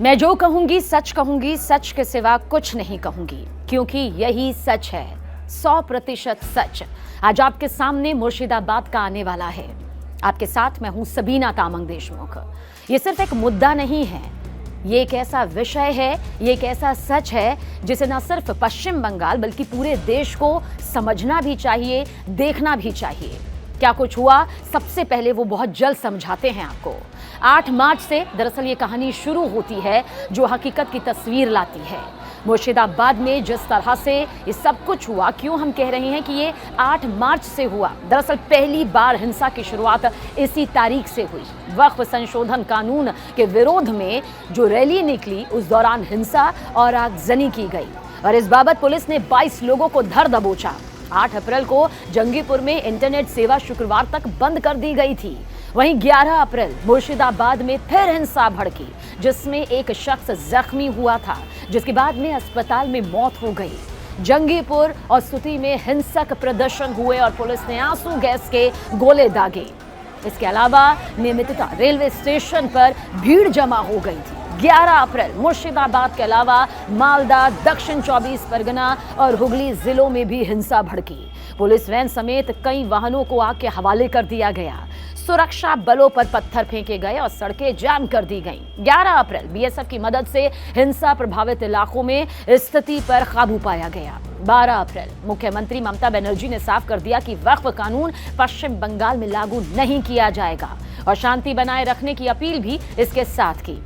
मैं जो कहूंगी, सच के सिवा कुछ नहीं कहूंगी, क्योंकि यही सच है, 100% सच। आज आपके सामने मुर्शिदाबाद का आने वाला है। आपके साथ मैं हूं सबीना तामंग देशमुख। ये सिर्फ एक मुद्दा नहीं है, ये एक ऐसा विषय है, ये एक ऐसा सच है जिसे न सिर्फ पश्चिम बंगाल बल्कि पूरे देश को समझना भी चाहिए, देखना भी चाहिए। क्या कुछ हुआ, सबसे पहले वो बहुत जल्द समझाते हैं आपको। 8 मार्च से दरअसल ये कहानी शुरू होती है जो हकीकत की तस्वीर लाती है। मुर्शिदाबाद में जिस तरह से ये सब कुछ हुआ, क्यों हम कह रहे हैं कि ये 8 मार्च से हुआ? दरअसल पहली बार हिंसा की शुरुआत इसी तारीख से हुई। वक्फ संशोधन कानून के विरोध में जो रैली निकली, उस दौरान हिंसा और आगजनी की गई और इस बाबत पुलिस ने 22 लोगों को धर दबोचा। 8 अप्रैल को जंगीपुर में इंटरनेट सेवा शुक्रवार तक बंद कर दी गई थी। वहीं 11 अप्रैल मुर्शिदाबाद में फिर हिंसा भड़की, जिसमें एक शख्स जख्मी हुआ था, जिसके बाद में अस्पताल में मौत हो गई। जंगीपुर और स्तुति में हिंसक प्रदर्शन हुए और पुलिस ने आंसू गैस के गोले दागे। इसके अलावा नियमितता रेलवे स्टेशन पर भीड़ जमा हो गई थी। 11 अप्रैल मुर्शिदाबाद के अलावा मालदा, दक्षिण 24 परगना और हुगली जिलों में भी हिंसा भड़की। पुलिस वैन समेत कई वाहनों को आग के हवाले कर दिया गया। सुरक्षा बलों पर पत्थर फेंके गए और सड़कें जाम कर दी गईं। 11 अप्रैल बीएसएफ की मदद से हिंसा प्रभावित इलाकों में स्थिति पर काबू पाया गया। 12 अप्रैल मुख्यमंत्री ममता बनर्जी ने साफ कर दिया कि वक्फ कानून पश्चिम बंगाल में लागू नहीं किया जाएगा और शांति बनाए रखने की अपील भी इसके साथ की।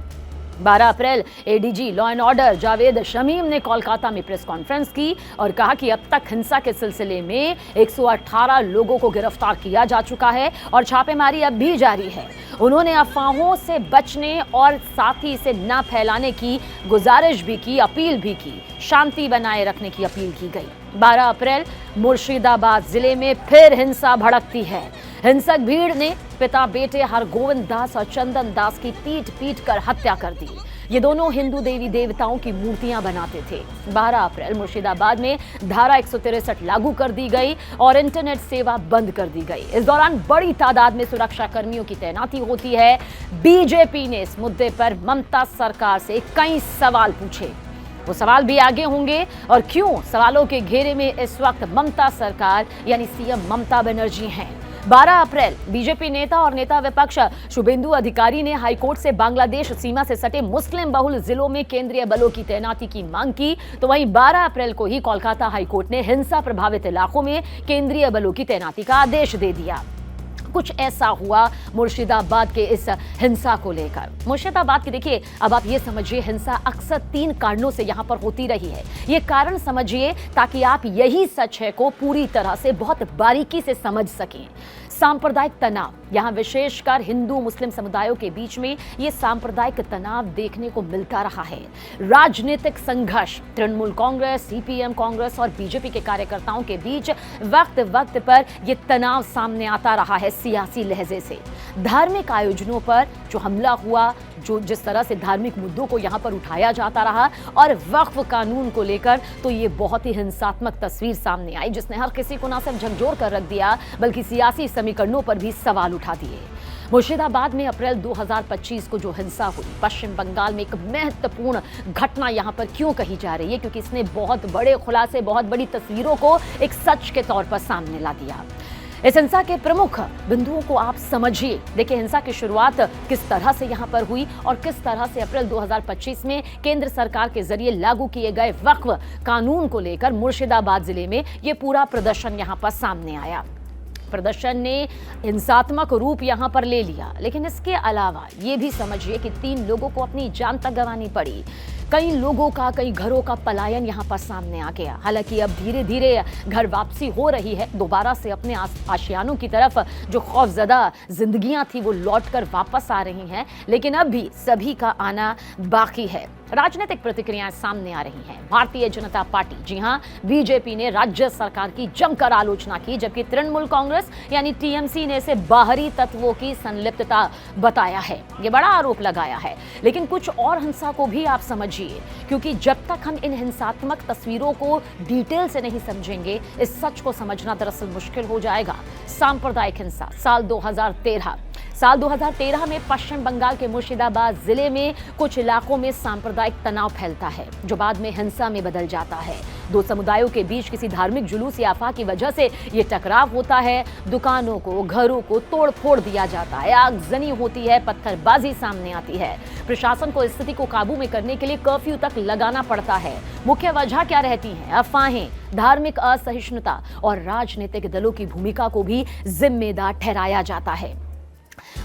12 अप्रैल ADG law and order Javed Shamim ने कोलकाता में प्रेस कॉन्फ्रेंस की और कहा कि अब तक हिंसा के सिलसिले में 118 लोगों को गिरफ्तार किया जा चुका है और छापेमारी अब भी जारी है। उन्होंने अफवाहों से बचने और साथ ही इसे न फैलाने की गुजारिश भी की, अपील भी की। शांति बनाए रखने की अपील की गई। 12 अप्रैल मुर्शिदाबाद जिले में फिर हिंसा भड़कती है। हिंसक भीड़ ने पिता बेटे हरगोविंद दास और चंदन दास की पीट कर हत्या कर दी। ये दोनों हिंदू देवी देवताओं की मूर्तियां बनाते थे। 12 अप्रैल मुर्शिदाबाद में धारा 163 लागू कर दी गई और इंटरनेट सेवा बंद कर दी गई। इस दौरान बड़ी तादाद में सुरक्षा कर्मियों की तैनाती होती है। बीजेपी ने इस मुद्दे पर ममता सरकार से कई सवाल पूछे। वो सवाल भी आगे होंगे और क्यों सवालों के घेरे में इस वक्त ममता सरकार यानी सीएम ममता बनर्जी हैं। 12 अप्रैल बीजेपी नेता और नेता विपक्ष शुभेंदु अधिकारी ने हाईकोर्ट से बांग्लादेश सीमा से सटे मुस्लिम बहुल जिलों में केंद्रीय बलों की तैनाती की मांग की, तो वहीं 12 अप्रैल को ही कोलकाता हाईकोर्ट ने हिंसा प्रभावित इलाकों में केंद्रीय बलों की तैनाती का आदेश दे दिया। कुछ ऐसा हुआ मुर्शिदाबाद के इस हिंसा को लेकर। मुर्शिदाबाद की देखिए, अब आप ये समझिए, हिंसा अक्सर 3 कारणों से यहां पर होती रही है। ये कारण समझिए ताकि आप यही सच है को पूरी तरह से बहुत बारीकी से समझ सकें। सांप्रदायिक तनाव, यहाँ विशेषकर हिंदू मुस्लिम समुदायों के बीच में ये सांप्रदायिक तनाव देखने को मिलता रहा है। राजनीतिक संघर्ष, तृणमूल कांग्रेस, सीपीएम कांग्रेस और बीजेपी के कार्यकर्ताओं के बीच वक्त पर ये तनाव सामने आता रहा है सियासी लहजे से। धार्मिक आयोजनों पर जो हमला हुआ, जो जिस तरह से धार्मिक मुद्दों को यहाँ पर उठाया जाता रहा और वक्फ कानून को लेकर, तो ये बहुत ही हिंसात्मक तस्वीर सामने आई, जिसने हर किसी को ना सिर्फ झकझोर कर रख दिया बल्कि सियासी समीकरणों पर भी सवाल उठा दिए। मुर्शिदाबाद में अप्रैल 2025 को जो हिंसा हुई, पश्चिम बंगाल में एक महत्वपूर्ण घटना यहाँ पर क्यों कही जा रही है? क्योंकि इसने बहुत बड़े खुलासे, बहुत बड़ी तस्वीरों को एक सच के तौर पर सामने ला दिया। इस हिंसा के प्रमुख बिंदुओं को आप समझिए। देखिए, हिंसा की शुरुआत किस तरह से यहाँ पर हुई और किस तरह से अप्रैल 2025 में केंद्र सरकार के जरिए लागू किए गए वक्फ कानून को लेकर मुर्शिदाबाद जिले में ये पूरा प्रदर्शन यहाँ पर सामने आया। प्रदर्शन ने हिंसात्मक रूप यहां पर ले लिया, लेकिन इसके अलावा ये भी समझिए कि 3 लोगों को अपनी जान तक गंवानी पड़ी। कई लोगों का, कई घरों का पलायन यहां पर सामने आ गया। हालांकि अब धीरे धीरे घर वापसी हो रही है, दोबारा से अपने आशियानों की तरफ जो खौफजदा जिंदगियां थी वो लौटकर वापस आ रही हैं, लेकिन अब भी सभी का आना बाकी है। राजनीतिक प्रतिक्रियाएं सामने आ रही हैं। भारतीय जनता पार्टी, जी हां, बीजेपी ने राज्य सरकार की जमकर आलोचना की, जबकि तृणमूल कांग्रेस यानी टीएमसी ने इसे बाहरी तत्वों की संलिप्तता बताया है, ये बड़ा आरोप लगाया है। लेकिन कुछ और हिंसा को भी आप समझिए, क्योंकि जब तक हम इन हिंसात्मक तस्वीरों को डिटेल से नहीं समझेंगे, इस सच को समझना दरअसल मुश्किल हो जाएगा। सांप्रदायिक हिंसा, साल 2013 साल 2013 में पश्चिम बंगाल के मुर्शिदाबाद जिले में कुछ इलाकों में सांप्रदायिक तनाव फैलता है जो बाद में हिंसा में बदल जाता है। दो समुदायों के बीच किसी धार्मिक जुलूस या अफवाह की वजह से ये टकराव होता है। दुकानों को, घरों को तोड़ फोड़ दिया जाता है, आगजनी होती है, पत्थरबाजी सामने आती है। प्रशासन को स्थिति को काबू में करने के लिए कर्फ्यू तक लगाना पड़ता है। मुख्य वजह क्या रहती है? अफवाहें, धार्मिक असहिष्णुता और राजनीतिक दलों की भूमिका को भी जिम्मेदार ठहराया जाता है।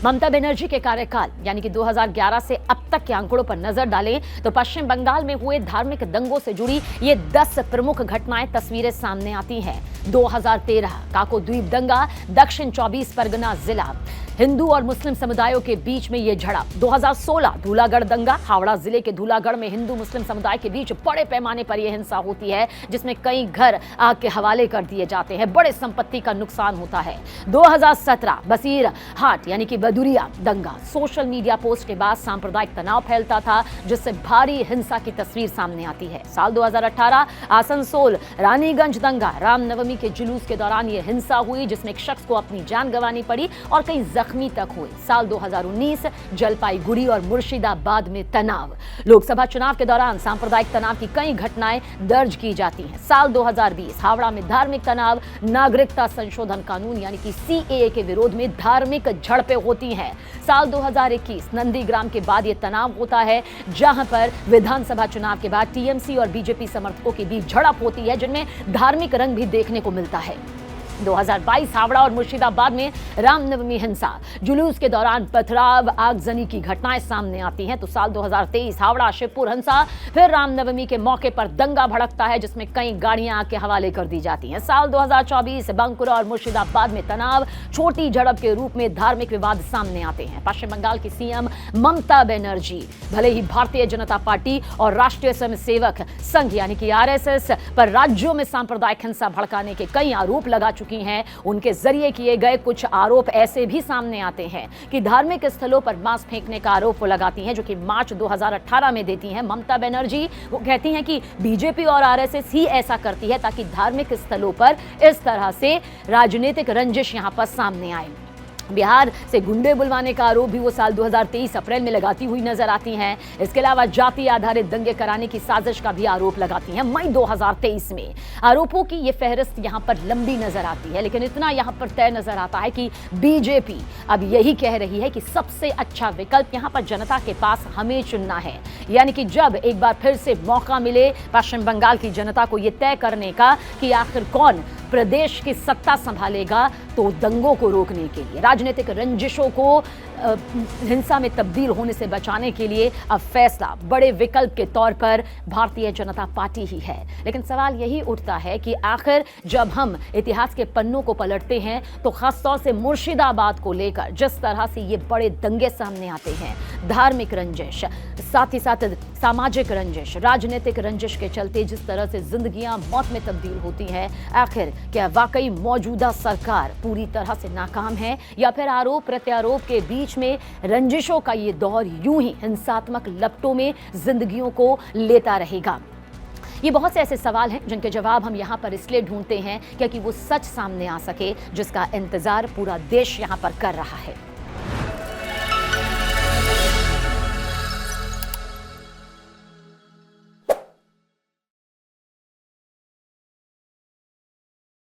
ममता बनर्जी के कार्यकाल यानी कि 2011 से अब तक के आंकड़ों पर नजर डालें तो पश्चिम बंगाल में हुए धार्मिक दंगों से जुड़ी ये 10 प्रमुख घटनाएं तस्वीरें सामने आती हैं। 2013 काको द्वीप दंगा, दक्षिण 24 परगना जिला, हिंदू और मुस्लिम समुदायों के बीच में यह झड़प। 2016 धूलागढ़ दंगा, हावड़ा जिले के धूलागढ़ में हिंदू मुस्लिम समुदाय के बीच बड़े पैमाने पर यह हिंसा होती है जिसमें कई घर आग के हवाले कर दिए जाते हैं, बड़े संपत्ति का नुकसान होता है। 2017 बसीर हाट यानी कि बदुरिया दंगा, सोशल मीडिया पोस्ट के बाद सांप्रदायिक तनाव फैलता था जिससे भारी हिंसा की तस्वीर सामने आती है। साल 2018 आसनसोल रानीगंज दंगा, रामनवमी के जुलूस के दौरान यह हिंसा हुई जिसमें एक शख्स को अपनी जान गंवानी पड़ी और कई जख्मी तक हुए। साल 2019 जलपाईगुड़ी और मुर्शिदाबाद में तनाव, लोकसभा चुनाव के दौरान सांप्रदायिक तनाव की कई घटनाएं दर्ज की जाती हैं। साल 2020 हावड़ा में धार्मिक तनाव, नागरिकता संशोधन कानून यानी कि सीएए के विरोध में धार्मिक झड़पें होती हैं। साल 2021 नंदीग्राम के बाद यह तनाव होता है जहां पर विधानसभा चुनाव के बाद टीएमसी और बीजेपी समर्थकों के बीच झड़प होती है जिनमें धार्मिक रंग भी देखने को मिलता है। 2022 हावड़ा और मुर्शिदाबाद में रामनवमी हिंसा, जुलूस के दौरान पथराव, आगजनी की घटनाएं सामने आती हैं। तो साल 2023 हावड़ा शिवपुर हिंसा, फिर रामनवमी के मौके पर दंगा भड़कता है जिसमें कई गाड़ियां आग के हवाले कर दी जाती हैं। साल 2024 बांकुरा और मुर्शिदाबाद में तनाव, छोटी झड़प के रूप में धार्मिक विवाद सामने आते हैं। पश्चिम बंगाल की सीएम ममता बनर्जी भले ही भारतीय जनता पार्टी और राष्ट्रीय स्वयंसेवक संघ यानी कि आरएसएस पर राज्यों में सांप्रदायिक हिंसा भड़काने के कई आरोप लगा चुकी हैं, उनके जरिए किए गए कुछ आरोप ऐसे भी सामने आते हैं कि धार्मिक स्थलों पर मांस फेंकने का आरोप वो लगाती हैं जो कि मार्च 2018 में देती हैं ममता बनर्जी। वो कहती हैं कि बीजेपी और आरएसएस ही ऐसा करती है ताकि धार्मिक स्थलों पर इस तरह से राजनीतिक रंजिश यहां पर सामने आए। बिहार से गुंडे बुलवाने का आरोप भी वो साल 2023 अप्रैल में लगाती हुई नजर आती हैं। इसके अलावा जाति आधारित दंगे कराने की साजिश का भी आरोप लगाती हैं मई 2023 में। आरोपों की ये फहरिस्त यहां पर लंबी नजर आती है, लेकिन इतना यहां पर तय नजर आता है कि बीजेपी अब यही कह रही है कि सबसे अच्छा विकल्प यहां पर जनता के पास हमें चुनना है। यानी कि जब एक बार फिर से मौका मिले पश्चिम बंगाल की जनता को यह तय करने का कि आखिर कौन प्रदेश की सत्ता संभालेगा, तो दंगों को रोकने के लिए, राजनीतिक रंजिशों को हिंसा में तब्दील होने से बचाने के लिए अब फैसला बड़े विकल्प के तौर पर भारतीय जनता पार्टी ही है। लेकिन सवाल यही उठता है कि आखिर जब हम इतिहास के पन्नों को पलटते हैं तो खासतौर से मुर्शिदाबाद को लेकर जिस तरह से ये बड़े दंगे सामने आते हैं, धार्मिक रंजिश, साथ ही साथ सामाजिक रंजिश, राजनीतिक रंजिश के चलते जिस तरह से जिंदगियां मौत में तब्दील होती हैं, आखिर क्या वाकई मौजूदा सरकार पूरी तरह से नाकाम है या फिर आरोप प्रत्यारोप के बीच में रंजिशों का ये दौर यूं ही हिंसात्मक लपटों में जिंदगियों को लेता रहेगा? ये बहुत से ऐसे सवाल हैं जिनके जवाब हम यहाँ पर इसलिए ढूंढते हैं क्योंकि वो सच सामने आ सके जिसका इंतजार पूरा देश यहाँ पर कर रहा है।